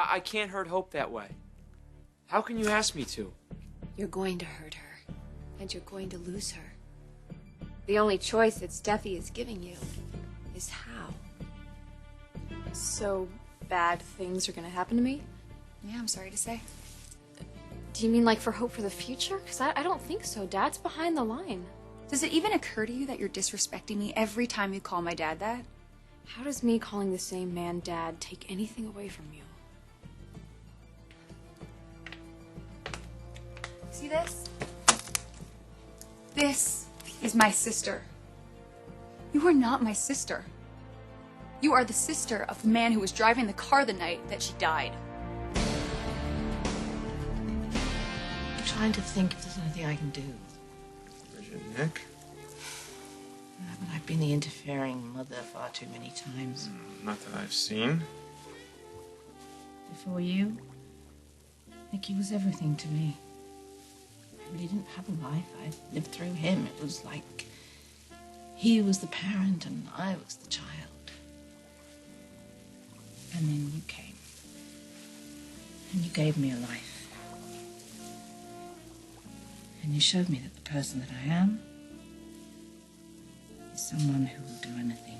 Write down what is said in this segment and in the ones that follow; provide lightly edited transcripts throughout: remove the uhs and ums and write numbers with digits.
I can't hurt Hope that way. How can you ask me to? You're going to hurt her, and you're going to lose her. The only choice that Steffi is giving you is how. So, bad things are gonna happen to me? Yeah, I'm sorry to say. Do you mean like for hope for the future? Because I don't think so. Dad's behind the line. Does it even occur to you that you're disrespecting me every time you call my dad that? How does me calling the same man Dad take anything away from you? See this? This is my sister. You are not my sister. You are the sister of the man who was driving the car the night that she died. I'm trying to think if there's anything I can do. Bridget, Nick? But I've been the interfering mother far too many times. Not that I've seen. Before you, Nicky was everything to me. I really didn't have a life. I lived through him. It was like he was the parent and I was the child. And then you came. And you gave me a life. And you showed me that the person that I am is someone who will do anything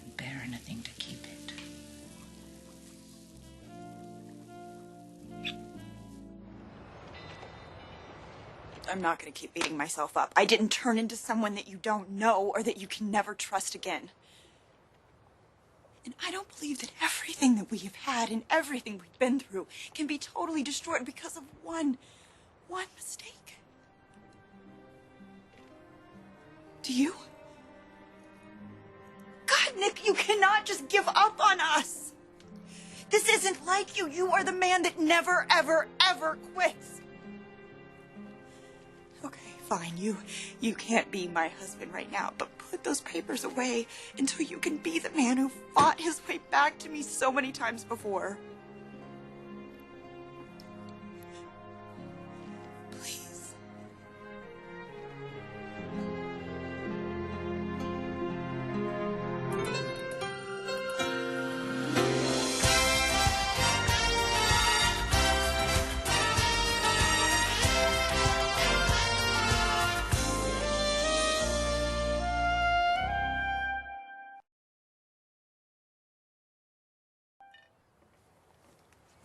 and bear anything to keep it. I'm not going to keep beating myself up. I didn't turn into someone that you don't know or that you can never trust again. And I don't believe that everything that we have had and everything we've been through can be totally destroyed because of one mistake. Do you? God, Nick, you cannot just give up on us. This isn't like you. You are the man that never, ever, ever quits. Okay, fine. You can't be my husband right now, but put those papers away until you can be the man who fought his way back to me so many times before. Please.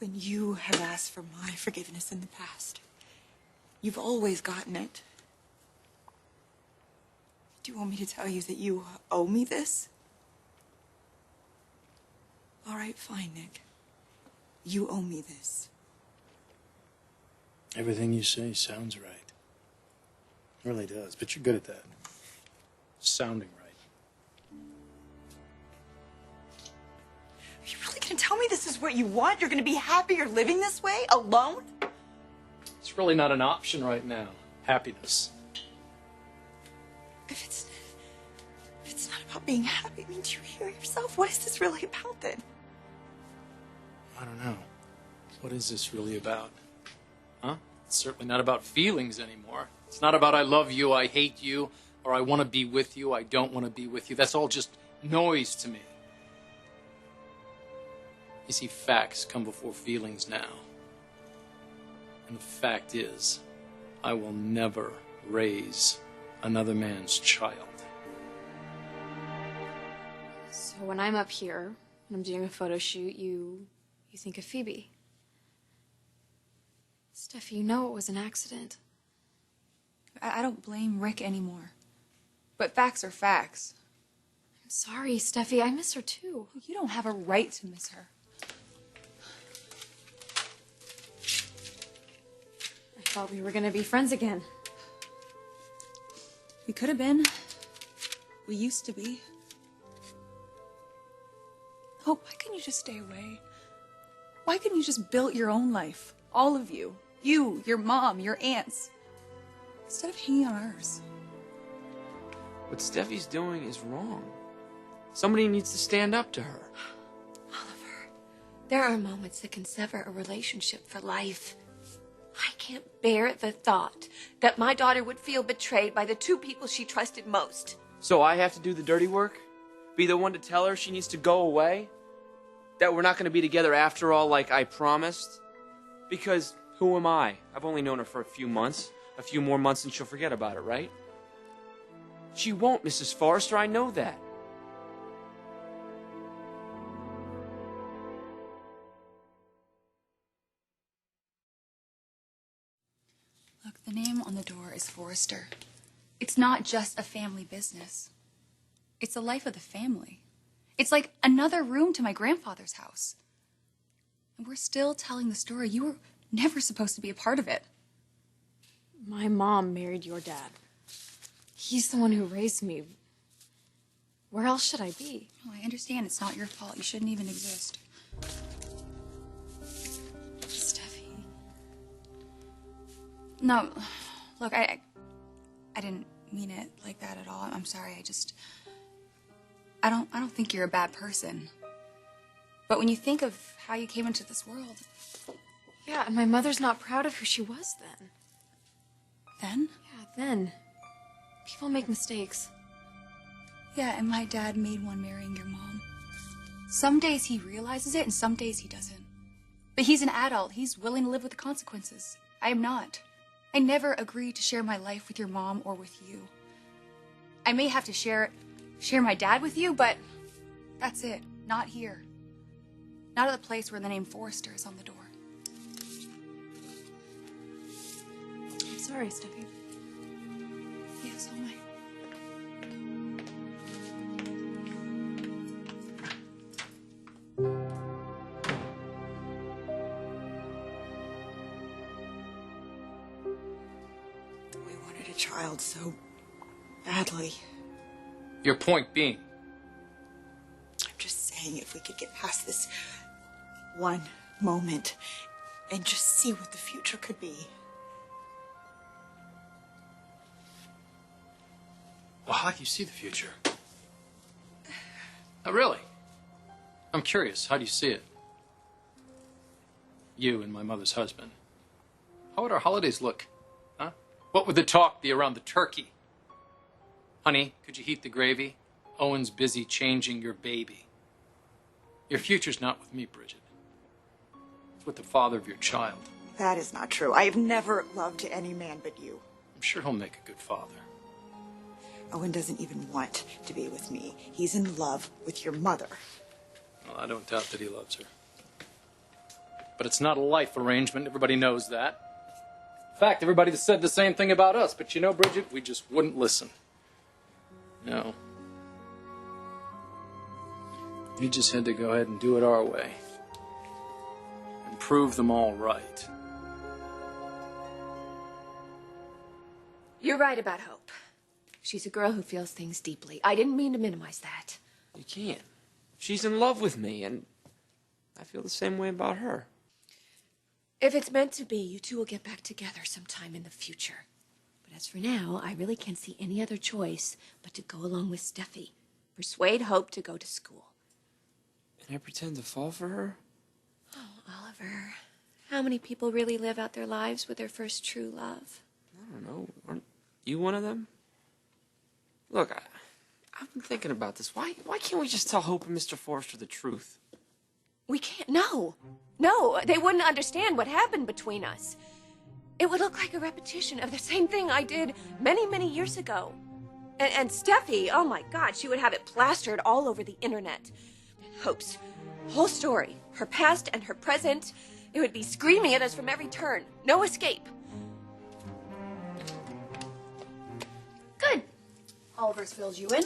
When you have asked for my forgiveness in the past, you've always gotten it. Do you want me to tell you that you owe me this? All right, fine, Nick. You owe me this. Everything you say sounds right. It really does, but you're good at that. Sounding right. Are you really going to tell me this is what you want? You're going to be happier living this way, alone? It's really not an option right now. Happiness. If it's not about being happy, I mean, do you hear yourself? What is this really about then? I don't know. What is this really about? Huh? It's certainly not about feelings anymore. It's not about I love you, I hate you, or I want to be with you, I don't want to be with you. That's all just noise to me. You see, facts come before feelings now. And the fact is, I will never raise another man's child. So when I'm up here and I'm doing a photo shoot, you think of Phoebe. Steffi, you know it was an accident. I don't blame Rick anymore. But facts are facts. I'm sorry, Steffi. I miss her too. You don't have a right to miss her. I thought we were gonna be friends again. We could have been. We used to be. Hope, why couldn't you just stay away? Why couldn't you just build your own life? All of you. You, your mom, your aunts. Instead of hanging on ours. What Steffi's doing is wrong. Somebody needs to stand up to her. Oliver, there are moments that can sever a relationship for life. I can't bear the thought that my daughter would feel betrayed by the two people she trusted most. So I have to do the dirty work? Be the one to tell her she needs to go away? That we're not going to be together after all like I promised? Because who am I? I've only known her for a few months. A few more months and she'll forget about it, right? She won't, Mrs. Forrester, I know that. Look, the name on the door is Forrester. It's not just a family business. It's the life of the family. It's like another room to my grandfather's house. And we're still telling the story. You were never supposed to be a part of it. My mom married your dad. He's the one who raised me. Where else should I be? Oh, I understand it's not your fault. You shouldn't even exist. Steffi. No, look, I didn't mean it like that at all. I'm sorry. I don't think you're a bad person. But when you think of how you came into this world. Yeah, and my mother's not proud of who she was then. Then? Yeah, then. People make mistakes. Yeah, and my dad made one marrying your mom. Some days he realizes it, and some days he doesn't. But he's an adult. He's willing to live with the consequences. I am not. I never agreed to share my life with your mom or with you. I may have to share my dad with you, but that's it. Not here. Not at the place where the name Forrester is on the door. I'm sorry, Steffi. Yes, all right. We wanted a child so badly. Your point being? I'm just saying, if we could get past this one moment and just see what the future could be. Well, how do you see the future? Oh, really? I'm curious. How do you see it? You and my mother's husband. How would our holidays look? Huh? What would the talk be around the turkey? Honey, could you heat the gravy? Owen's busy changing your baby. Your future's not with me, Bridget. It's with the father of your child. That is not true. I have never loved any man but you. I'm sure he'll make a good father. Owen doesn't even want to be with me. He's in love with your mother. Well, I don't doubt that he loves her. But it's not a life arrangement. Everybody knows that. In fact, everybody said the same thing about us. But you know, Bridget, we just wouldn't listen. No. We just had to go ahead and do it our way. And prove them all right. You're right about Hope. She's a girl who feels things deeply. I didn't mean to minimize that. You can't. She's in love with me, and I feel the same way about her. If it's meant to be, you two will get back together sometime in the future. But as for now, I really can't see any other choice but to go along with Steffi. Persuade Hope to go to school. And I pretend to fall for her? Oh, Oliver. How many people really live out their lives with their first true love? I don't know. Aren't you one of them? Look, I've been thinking about this. Why can't we just tell Hope and Mr. Forrester the truth? We can't. No. No, they wouldn't understand what happened between us. It would look like a repetition of the same thing I did many, many years ago. And Steffi, oh my God, she would have it plastered all over the internet. Hope's whole story, her past and her present, it would be screaming at us from every turn. No escape. Good. Oliver's filled you in?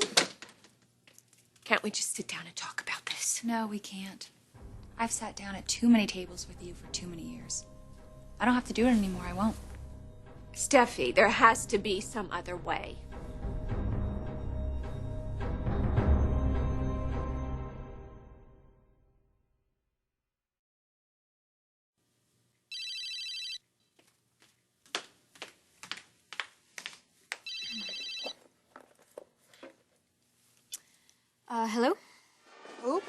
Can't we just sit down and talk about this? No, we can't. I've sat down at too many tables with you for too many years. I don't have to do it anymore. I won't. Steffi, there has to be some other way. Hello? Oop.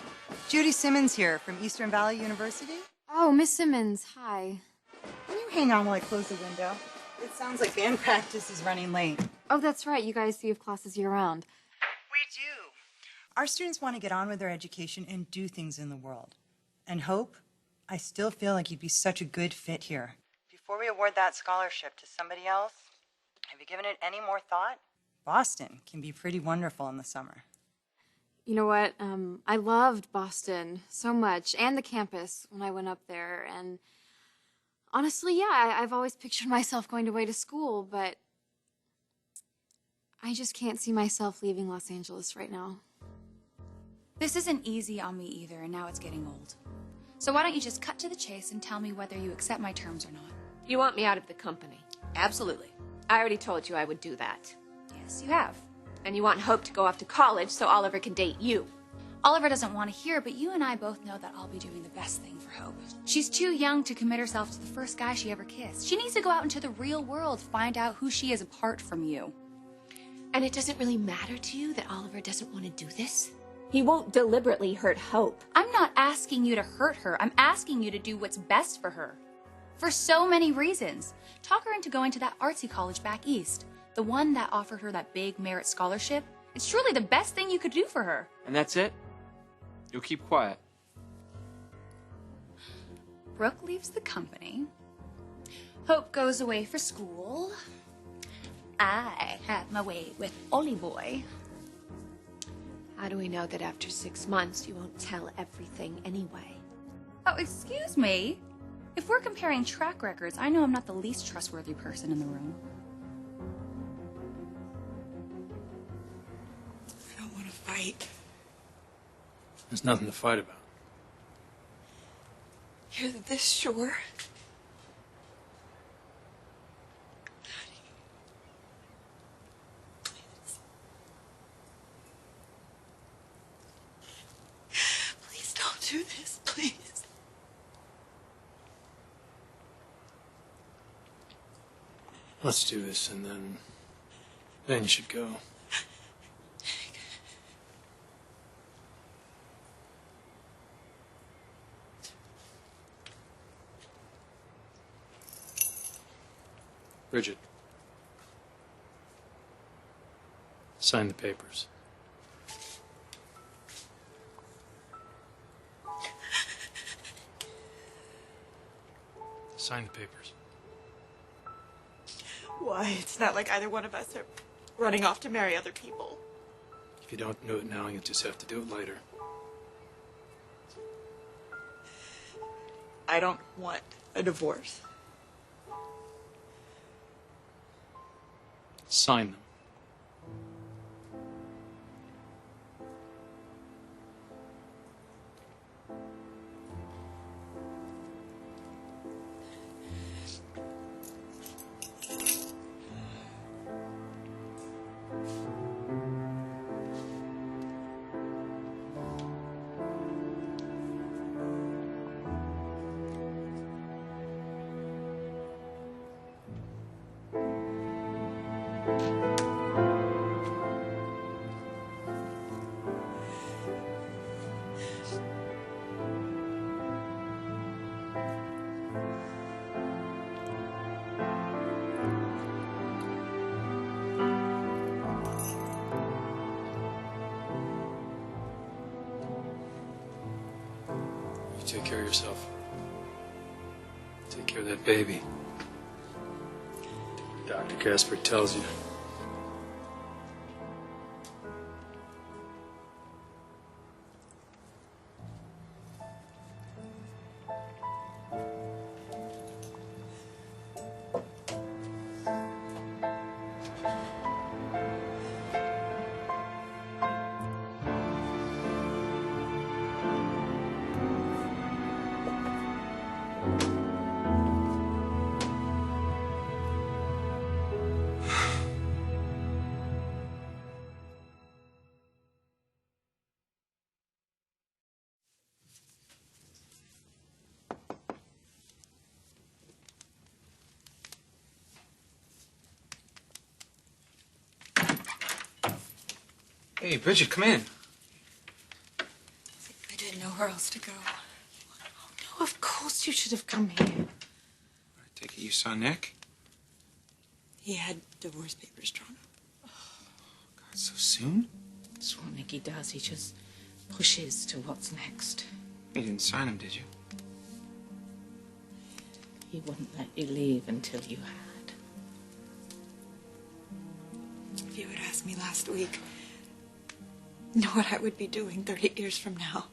Judy Simmons here from Eastern Valley University. Oh, Miss Simmons, hi. Can you hang on while I close the window? It sounds like band practice is running late. Oh, that's right. You guys do have classes year-round. We do. Our students want to get on with their education and do things in the world. And Hope, I still feel like you'd be such a good fit here. Before we award that scholarship to somebody else, have you given it any more thought? Boston can be pretty wonderful in the summer. You know what? I loved Boston so much, and the campus when I went up there. And honestly, yeah, I've always pictured myself going away to school, but I just can't see myself leaving Los Angeles right now. This isn't easy on me either, and now it's getting old. So why don't you just cut to the chase and tell me whether you accept my terms or not? You want me out of the company? Absolutely. I already told you I would do that. Yes, you have. And you want Hope to go off to college so Oliver can date you. Oliver doesn't want to hear, but you and I both know that I'll be doing the best thing for Hope. She's too young to commit herself to the first guy she ever kissed. She needs to go out into the real world, find out who she is apart from you. And it doesn't really matter to you that Oliver doesn't want to do this? He won't deliberately hurt Hope. I'm not asking you to hurt her. I'm asking you to do what's best for her. For so many reasons. Talk her into going to that artsy college back east. The one that offered her that big merit scholarship. It's truly the best thing you could do for her. And that's it? You'll keep quiet. Brooke leaves the company. Hope goes away for school. I have my way with Ollie Boy. How do we know that after 6 months you won't tell everything anyway? Oh, excuse me. If we're comparing track records, I know I'm not the least trustworthy person in the room. I don't want to fight. There's nothing to fight about. You're this sure? Please don't do this, please. Let's do this, and then you should go. Bridget, sign the papers. Sign the papers. Why? It's not like either one of us are running off to marry other people. If you don't do it now, you'll just have to do it later. I don't want a divorce. Sign them. Take care of yourself. Take care of that baby. Dr. Casper tells you. Hey, Bridget, come in. I didn't know where else to go. No, of course you should have come here. I take it you saw Nick? He had divorce papers drawn up. God, so soon? That's what Nicky does. He just pushes to what's next. You didn't sign them, did you? He wouldn't let you leave until you had. If you had asked me last week, know what I would be doing 30 years from now,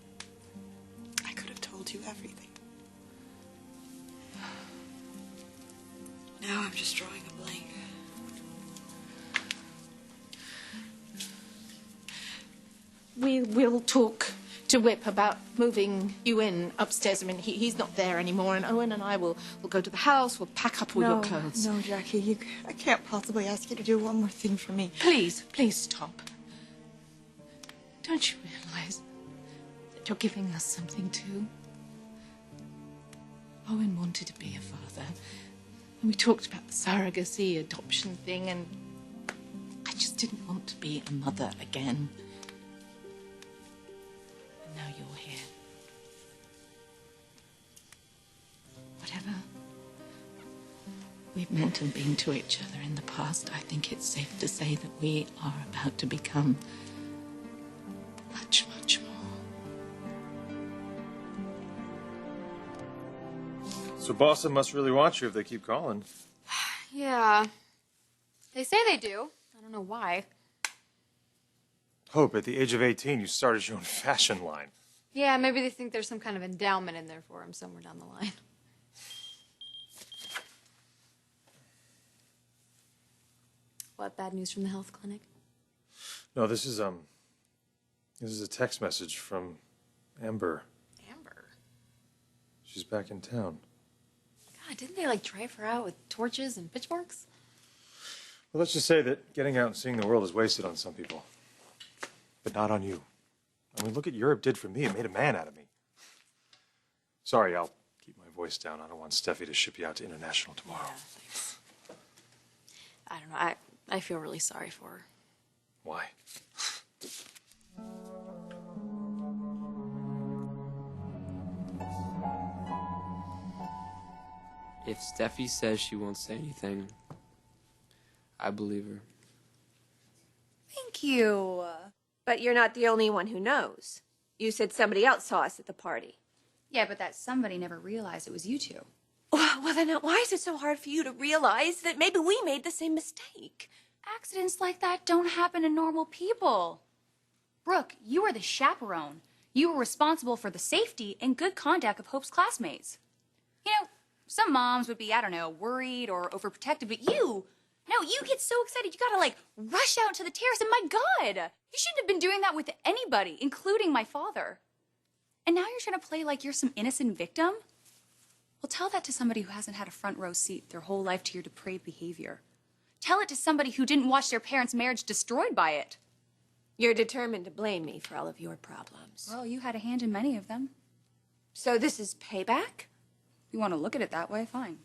I could have told you everything. Now I'm just drawing a blank. We'll talk to Whip about moving you in upstairs. I mean, he's not there anymore, and Owen and I will go to the house. We'll pack up all your clothes. No, Jackie, I can't possibly ask you to do one more thing for me. Please stop. Don't you realize that you're giving us something too? Owen wanted to be a father, and we talked about the surrogacy, adoption thing, and I just didn't want to be a mother again. And now you're here. Whatever we've meant and been to each other in the past, I think it's safe to say that we are about to become much, much more. So Boston must really want you if they keep calling. Yeah. They say they do. I don't know why. Hope, at the age of 18, you started your own fashion line. Yeah, maybe they think there's some kind of endowment in there for him somewhere down the line. What, bad news from the health clinic? No, this is a text message from Amber. Amber? She's back in town. God, didn't they, drive her out with torches and pitchforks? Well, let's just say that getting out and seeing the world is wasted on some people. But not on you. I mean, look at Europe did for me. It made a man out of me. Sorry, I'll keep my voice down. I don't want Steffi to ship you out to international tomorrow. Yeah, thanks. I don't know. I feel really sorry for her. Why? If Steffi says she won't say anything, I believe her. Thank you. But you're not the only one who knows. You said somebody else saw us at the party. Yeah, but that somebody never realized it was you two. Well, then why is it so hard for you to realize that maybe we made the same mistake? Accidents like that don't happen to normal people. Brooke, you were the chaperone. You were responsible for the safety and good conduct of Hope's classmates. You know, some moms would be, I don't know, worried or overprotective, but you get so excited you gotta, rush out to the terrace, and my God! You shouldn't have been doing that with anybody, including my father. And now you're trying to play like you're some innocent victim? Well, tell that to somebody who hasn't had a front row seat their whole life to your depraved behavior. Tell it to somebody who didn't watch their parents' marriage destroyed by it. You're determined to blame me for all of your problems. Well, you had a hand in many of them. So this is payback? If you want to look at it that way, fine.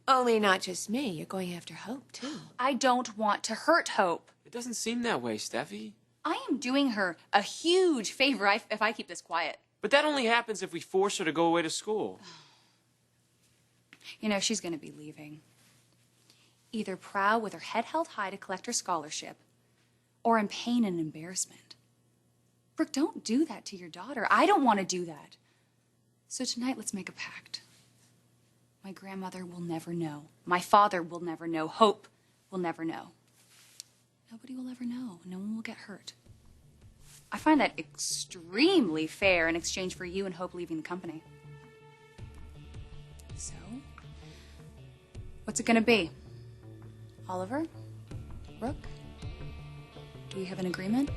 Only not just me. You're going after Hope, too. I don't want to hurt Hope. It doesn't seem that way, Steffi. I am doing her a huge favor if I keep this quiet. But that only happens if we force her to go away to school. You know, she's going to be leaving. Either proud with her head held high to collect her scholarship, or in pain and embarrassment. Brooke, don't do that to your daughter. I don't want to do that. So tonight, let's make a pact. My grandmother will never know. My father will never know. Hope will never know. Nobody will ever know. No one will get hurt. I find that extremely fair in exchange for you and Hope leaving the company. So, what's it gonna be? Oliver? Brooke? Do we have an agreement?